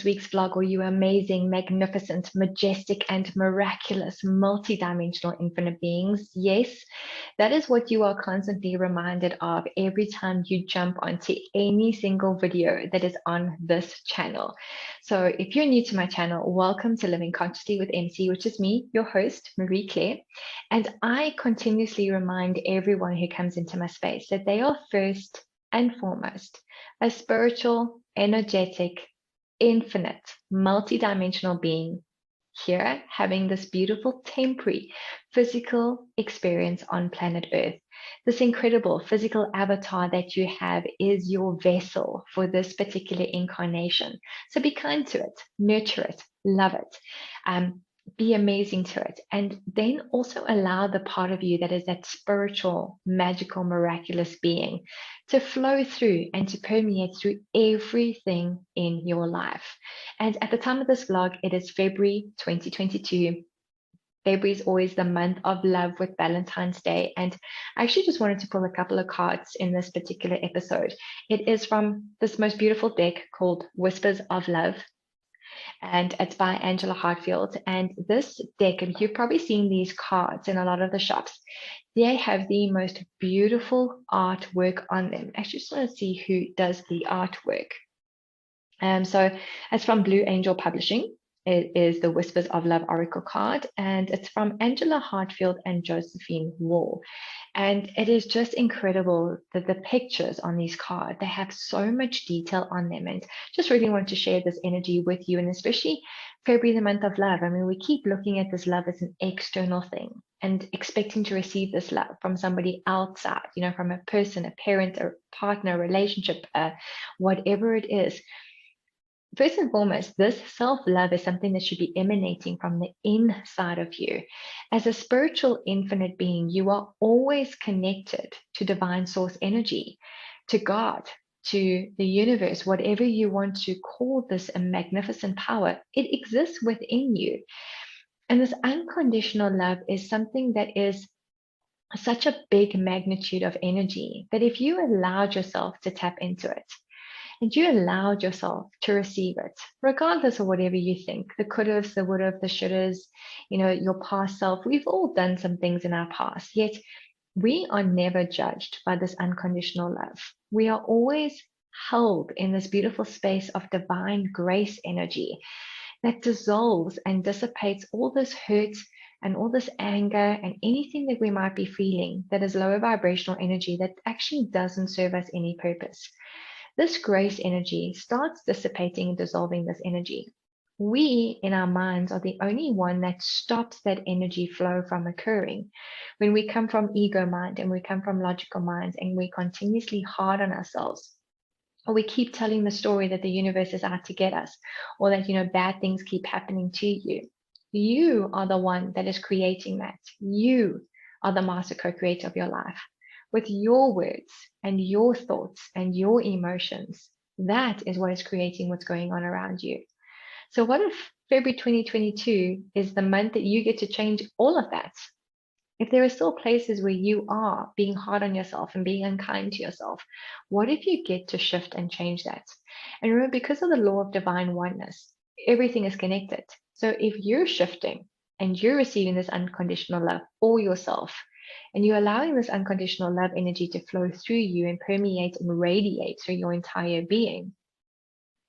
week's vlog, or you amazing, magnificent, majestic, and miraculous, multidimensional infinite beings. Yes, that is what you are constantly reminded of every time you jump onto any single video that is on this channel. So if you're new to my channel, welcome to Living Consciously with MC, which is me, your host, Marie Claire. And I continuously remind everyone who comes into my space that they are first and foremost a spiritual, energetic, infinite, multidimensional being here having this beautiful temporary physical experience on planet Earth. This incredible physical avatar that you have is your vessel for this particular incarnation. So be kind to it, nurture it, love it. Be amazing to it, and then also allow the part of you that is that spiritual, magical, miraculous being to flow through and to permeate through everything in your life. And at the time of this vlog, it is February 2022. February is always the month of love with Valentine's Day. And I actually just wanted to pull a couple of cards in this particular episode. It is from this most beautiful deck called Whispers of Love. And it's by Angela Hartfield. And this deck, and you've probably seen these cards in a lot of the shops, they have the most beautiful artwork on them. I just want to see who does the artwork. So it's from Blue Angel Publishing. It is the Whispers of Love Oracle card, and it's from Angela Hartfield and Josephine Wall. And it is just incredible that the pictures on these cards, they have so much detail on them, and just really want to share this energy with you, and especially February, the month of love. I mean, we keep looking at this love as an external thing and expecting to receive this love from somebody outside, you know, from a person, a parent, a partner, a relationship, whatever it is. First and foremost, this self-love is something that should be emanating from the inside of you. As a spiritual infinite being, you are always connected to divine source energy, to God, to the universe, whatever you want to call this a magnificent power. It exists within you. And this unconditional love is something that is such a big magnitude of energy that if you allowed yourself to tap into it, and you allowed yourself to receive it, regardless of whatever you think, the could have, the would have, the should have, you know, your past self. We've all done some things in our past, yet we are never judged by this unconditional love. We are always held in this beautiful space of divine grace energy that dissolves and dissipates all this hurt and all this anger and anything that we might be feeling that is lower vibrational energy that actually doesn't serve us any purpose. This grace energy starts dissipating and dissolving this energy. We, in our minds, are the only one that stops that energy flow from occurring. When we come from ego mind and we come from logical minds and we continuously hard on ourselves, or we keep telling the story that the universe is out to get us, or that, you know, bad things keep happening to you. You are the one that is creating that. You are the master co-creator of your life. With your words and your thoughts and your emotions, that is what is creating what's going on around you. So what if February 2022 is the month that you get to change all of that? If there are still places where you are being hard on yourself and being unkind to yourself, what if you get to shift and change that? And remember, because of the law of divine oneness, everything is connected. So if you're shifting and you're receiving this unconditional love for yourself, and you're allowing this unconditional love energy to flow through you and permeate and radiate through your entire being,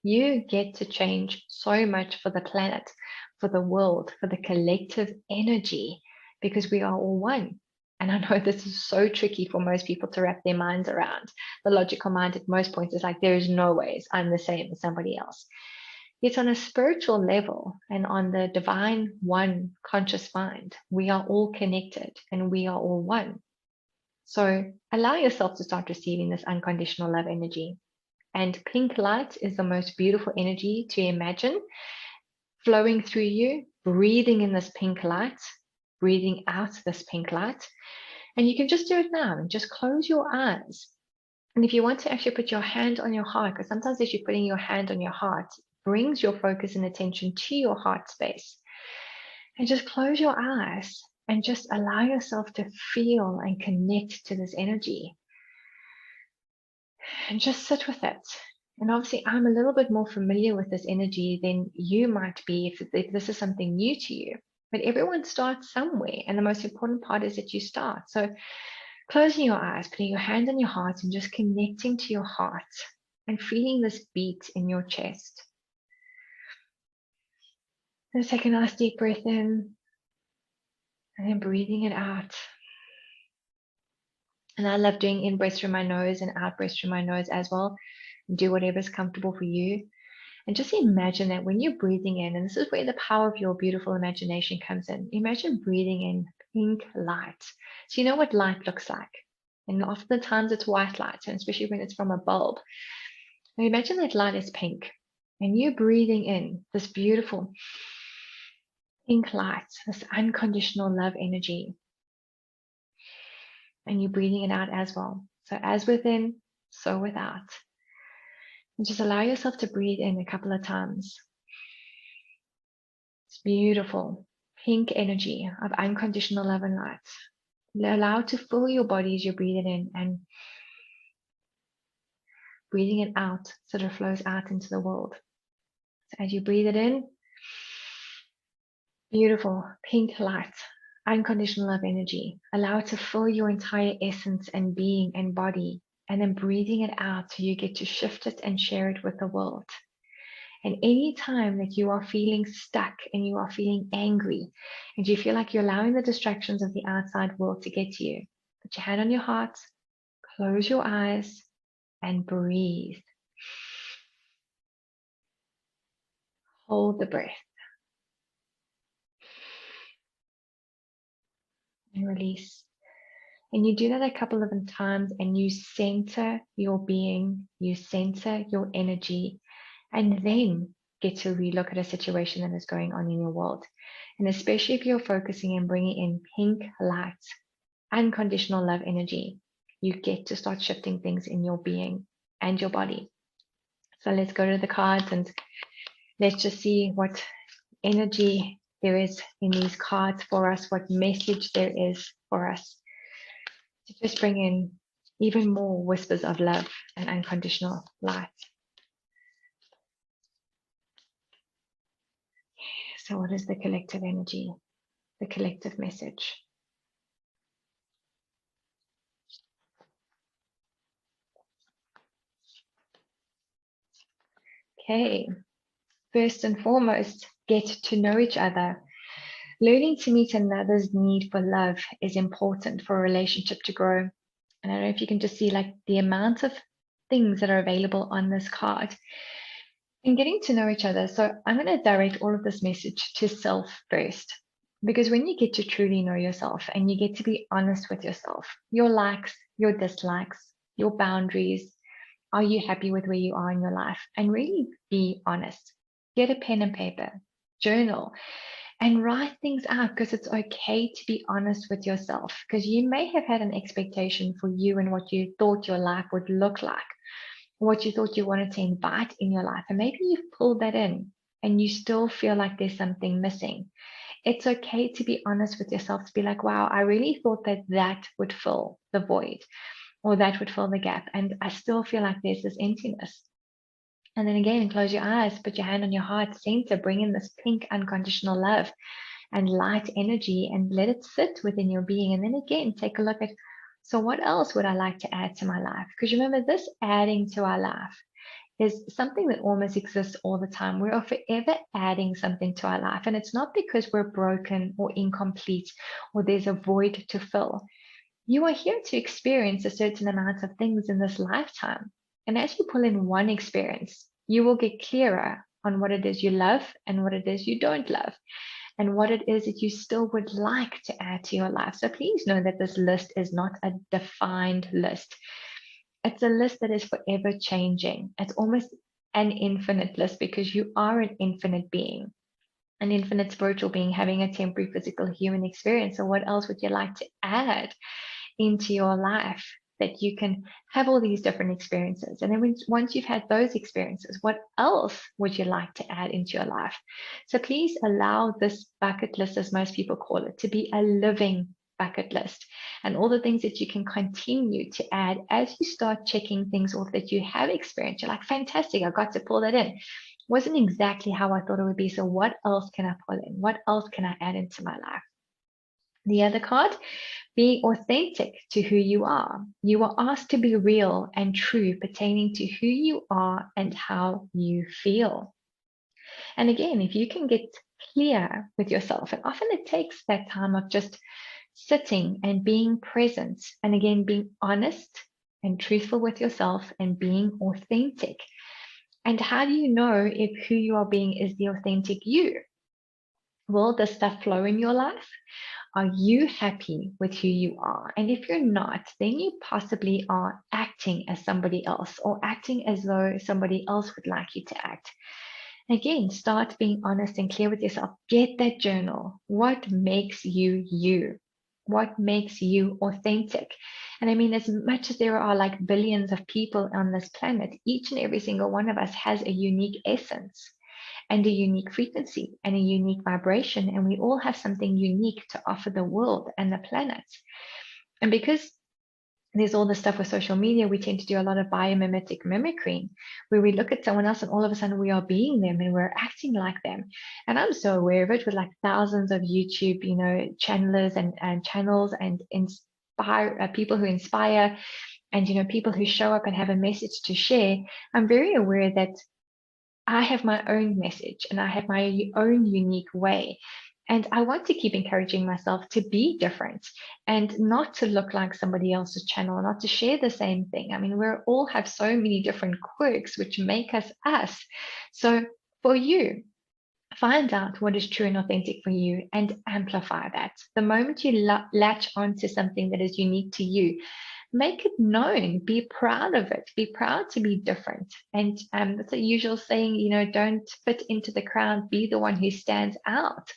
you get to change so much for the planet, for the world, for the collective energy, because we are all one. And I know this is so tricky for most people to wrap their minds around. The logical mind at most points is like, there is no ways I'm the same as somebody else. Yet on a spiritual level and on the divine one conscious mind, we are all connected and we are all one. So allow yourself to start receiving this unconditional love energy. And pink light is the most beautiful energy to imagine flowing through you, breathing in this pink light, breathing out this pink light. And you can just do it now and just close your eyes. And if you want to actually put your hand on your heart, because sometimes if you're putting your hand on your heart, brings your focus and attention to your heart space. And just close your eyes and just allow yourself to feel and connect to this energy. And just sit with it. And obviously, I'm a little bit more familiar with this energy than you might be if this is something new to you. But everyone starts somewhere. And the most important part is that you start. So closing your eyes, putting your hand on your heart, and just connecting to your heart and feeling this beat in your chest. And take a nice deep breath in and then breathing it out. And I love doing in breaths through my nose and out breaths through my nose as well. Do whatever's comfortable for you. And just imagine that when you're breathing in, and this is where the power of your beautiful imagination comes in. Imagine breathing in pink light. So you know what light looks like. And oftentimes it's white light, and especially when it's from a bulb. Now imagine that light is pink. And you're breathing in this beautiful pink light, this unconditional love energy. And you're breathing it out as well. So as within, so without. And just allow yourself to breathe in a couple of times. It's beautiful, pink energy of unconditional love and light. Allow it to fill your body as you breathe it in and breathing it out so that it flows out into the world. So as you breathe it in, beautiful pink light, unconditional love energy. Allow it to fill your entire essence and being and body, and then breathing it out so you get to shift it and share it with the world. And any time that you are feeling stuck and you are feeling angry and you feel like you're allowing the distractions of the outside world to get to you, put your hand on your heart, close your eyes, and breathe. Hold the breath. And release. And you do that a couple of times and you center your being, you center your energy, and then get to relook at a situation that is going on in your world. And especially if you're focusing and bringing in pink light, unconditional love energy, you get to start shifting things in your being and your body. So let's go to the cards and let's just see what energy there is in these cards for us, what message there is for us to just bring in even more whispers of love and unconditional light. So what is the collective energy, the collective message? Okay, first and foremost, get to know each other. Learning to meet another's need for love is important for a relationship to grow. And I don't know if you can just see like the amount of things that are available on this card and getting to know each other. So I'm going to direct all of this message to self first, because when you get to truly know yourself and you get to be honest with yourself, your likes, your dislikes, your boundaries, are you happy with where you are in your life? And really be honest. Get a pen and paper, journal, and write things out, because it's okay to be honest with yourself, because you may have had an expectation for you and what you thought your life would look like, what you thought you wanted to invite in your life. And maybe you've pulled that in and you still feel like there's something missing. It's okay to be honest with yourself, to be like, wow, I really thought that that would fill the void or that would fill the gap. And I still feel like there's this emptiness. And then again, close your eyes, put your hand on your heart center, bring in this pink unconditional love and light energy and let it sit within your being. And then again, take a look at, so what else would I like to add to my life? Because remember, this adding to our life is something that almost exists all the time. We are forever adding something to our life. And it's not because we're broken or incomplete or there's a void to fill. You are here to experience a certain amount of things in this lifetime. And as you pull in one experience, you will get clearer on what it is you love and what it is you don't love, and what it is that you still would like to add to your life. So please know that this list is not a defined list. It's a list that is forever changing. It's almost an infinite list, because you are an infinite being, an infinite spiritual being having a temporary physical human experience. So what else would you like to add into your life that you can have all these different experiences? And then once you've had those experiences, what else would you like to add into your life? So please allow this bucket list, as most people call it, to be a living bucket list, and all the things that you can continue to add as you start checking things off that you have experienced. You're like, fantastic, I got to pull that in. Wasn't exactly how I thought it would be. So what else can I pull in? What else can I add into my life? The other card, be authentic to who you are. You are asked to be real and true pertaining to who you are and how you feel. And again, if you can get clear with yourself, and often it takes that time of just sitting and being present, and again, being honest and truthful with yourself and being authentic. And how do you know if who you are being is the authentic you? Will the stuff flow in your life? Are you happy with who you are? And if you're not, then you possibly are acting as somebody else, or acting as though somebody else would like you to act. Again, start being honest and clear with yourself. Get that journal. What makes you you? What makes you authentic? And I mean, as much as there are like billions of people on this planet, each and every single one of us has a unique essence and a unique frequency and a unique vibration. And we all have something unique to offer the world and the planet. And because there's all this stuff with social media, we tend to do a lot of biomimetic mimicry, where we look at someone else and all of a sudden we are being them and we're acting like them. And I'm so aware of it with like thousands of YouTube, channelers and channels and inspire people who inspire, and people who show up and have a message to share. I'm very aware that I have my own message and I have my own unique way. And I want to keep encouraging myself to be different and not to look like somebody else's channel, not to share the same thing. I mean, we all have so many different quirks which make us us. So for you, find out what is true and authentic for you and amplify that. The moment you latch onto something that is unique to you, make it known, be proud of it, be proud to be different. And that's a usual saying, don't fit into the crowd, be the one who stands out.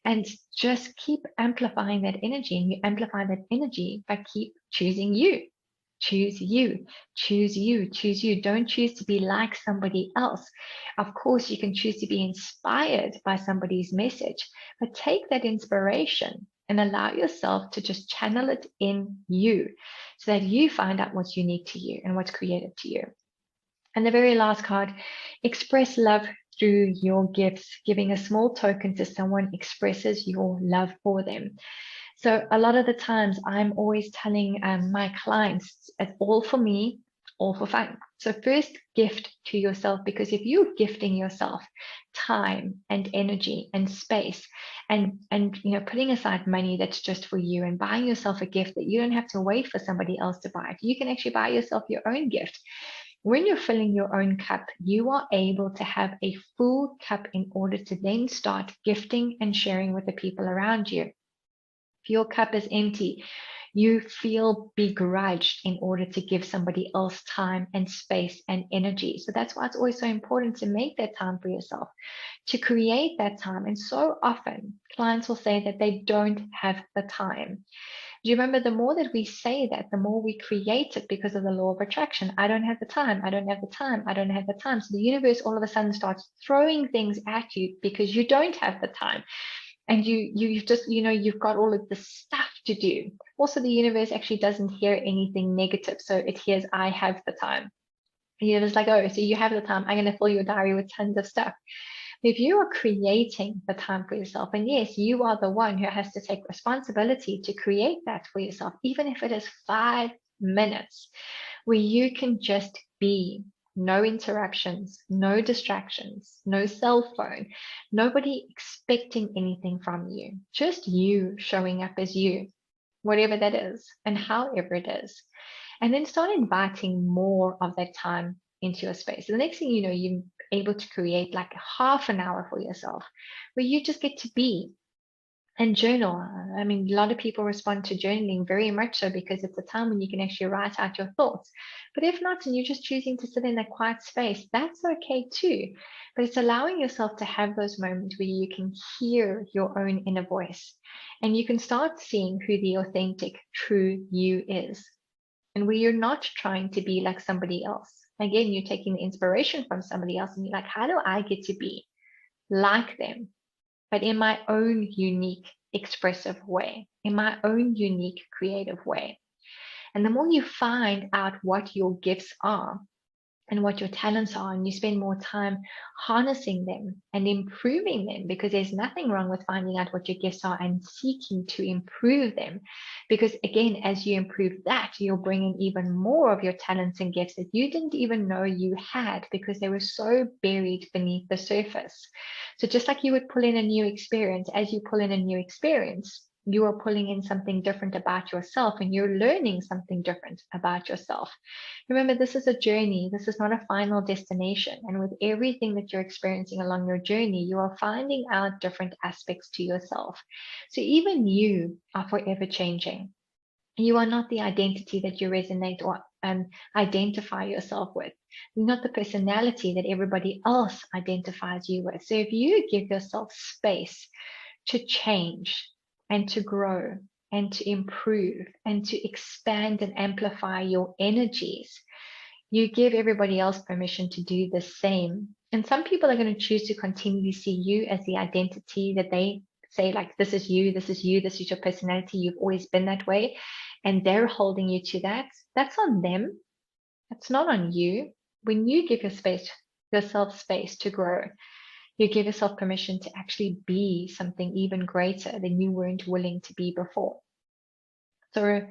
And just keep amplifying that energy. And you amplify that energy by keep choosing you. Choose you, choose you, choose you. Don't choose to be like somebody else. Of course, you can choose to be inspired by somebody's message, but take that inspiration and allow yourself to just channel it in you so that you find out what's unique to you and what's creative to you. And the very last card, express love through your gifts. Giving a small token to someone expresses your love for them. So a lot of the times I'm always telling my clients, it's all for me, all for fun. So first, gift to yourself, because if you're gifting yourself time and energy and space and putting aside money that's just for you and buying yourself a gift that you don't have to wait for somebody else to buy it, you can actually buy yourself your own gift. When you're filling your own cup, you are able to have a full cup in order to then start gifting and sharing with the people around you. If your cup is empty, you feel begrudged in order to give somebody else time and space and energy. So that's why it's always so important to make that time for yourself, to create that time. And so often clients will say that they don't have the time. Do you remember, the more that we say that, the more we create it because of the law of attraction. I don't have the time. I don't have the time. I don't have the time. So the universe all of a sudden starts throwing things at you because you don't have the time. And you've just, you've got all of this stuff to do. Also, the universe actually doesn't hear anything negative. So it hears, I have the time. The universe is like, oh, so you have the time. I'm going to fill your diary with tons of stuff. If you are creating the time for yourself, and yes, you are the one who has to take responsibility to create that for yourself, even if it is 5 minutes where you can just be, no interruptions, no distractions, no cell phone, nobody expecting anything from you, just you showing up as you, whatever that is and however it is. And then start inviting more of that time into your space. So the next thing you know, you're able to create like half an hour for yourself where you just get to be and journal. I mean, a lot of people respond to journaling very much so because it's a time when you can actually write out your thoughts. But if not, and you're just choosing to sit in a quiet space, that's okay too. But it's allowing yourself to have those moments where you can hear your own inner voice and you can start seeing who the authentic, true you is. And where you're not trying to be like somebody else. Again, you're taking the inspiration from somebody else and you're like, how do I get to be like them, but in my own unique expressive way, in my own unique creative way. And the more you find out what your gifts are and what your talents are, and you spend more time harnessing them and improving them, because there's nothing wrong with finding out what your gifts are and seeking to improve them. Because again, as you improve that, you'll bring in even more of your talents and gifts that you didn't even know you had, because they were so buried beneath the surface. So just like you would pull in a new experience, as you pull in a new experience, you are pulling in something different about yourself, and you're learning something different about yourself. Remember, this is a journey. This is not a final destination. And with everything that you're experiencing along your journey, you are finding out different aspects to yourself. So even you are forever changing. You are not the identity that you resonate or identify yourself with. You're not the personality that everybody else identifies you with. So if you give yourself space to change and to grow and to improve and to expand and amplify your energies, you give everybody else permission to do the same. And some people are going to choose to continually see you as the identity that they say, like, this is you, this is you, this is your personality, you've always been that way. And they're holding you to that. That's on them. That's not on you. When you give yourself space to grow, you give yourself permission to actually be something even greater than you weren't willing to be before. So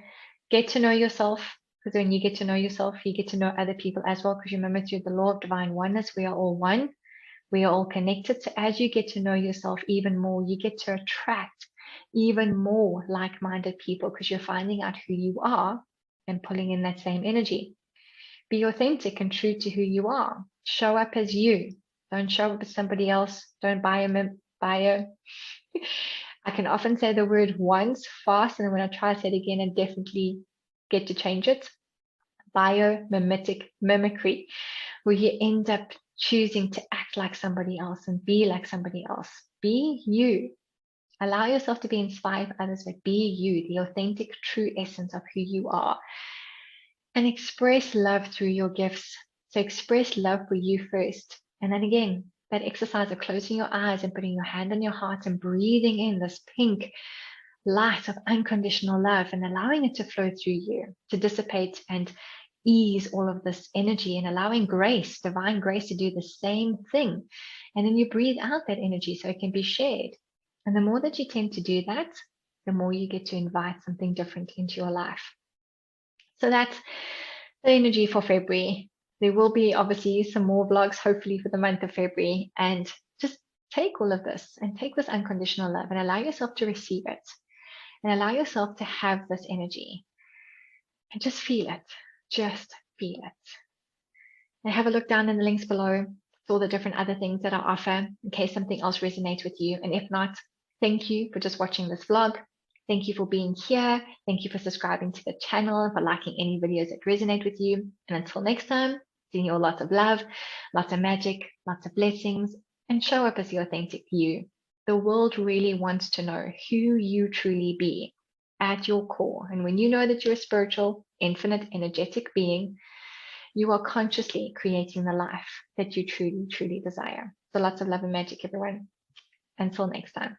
get to know yourself, because when you get to know yourself, you get to know other people as well. Because remember, through the law of divine oneness, we are all one. We are all connected. So as you get to know yourself even more, you get to attract even more like-minded people, because you're finding out who you are and pulling in that same energy. Be authentic and true to who you are. Show up as you. Don't show up as somebody else. Don't I can often say the word once fast, and when I try to say it again, I definitely get to change it. Biomimetic mimicry, where you end up choosing to act like somebody else and be like somebody else. Be you. Allow yourself to be inspired by others, but be you, the authentic, true essence of who you are. And express love through your gifts. So express love for you first. And then again, that exercise of closing your eyes and putting your hand on your heart and breathing in this pink light of unconditional love and allowing it to flow through you, to dissipate and ease all of this energy, and allowing grace, divine grace, to do the same thing. And then you breathe out that energy so it can be shared. And the more that you tend to do that, the more you get to invite something different into your life. So that's the energy for February. There will be obviously some more vlogs, hopefully, for the month of February. And just take all of this and take this unconditional love and allow yourself to receive it. And allow yourself to have this energy. And just feel it. Just feel it. And have a look down in the links below for all the different other things that I offer, in case something else resonates with you. And if not, thank you for just watching this vlog. Thank you for being here. Thank you for subscribing to the channel, for liking any videos that resonate with you. And until next time, sending you all lots of love, lots of magic, lots of blessings, and show up as the authentic you. The world really wants to know who you truly be at your core. And when you know that you're a spiritual, infinite, energetic being, you are consciously creating the life that you truly, truly desire. So lots of love and magic, everyone. Until next time.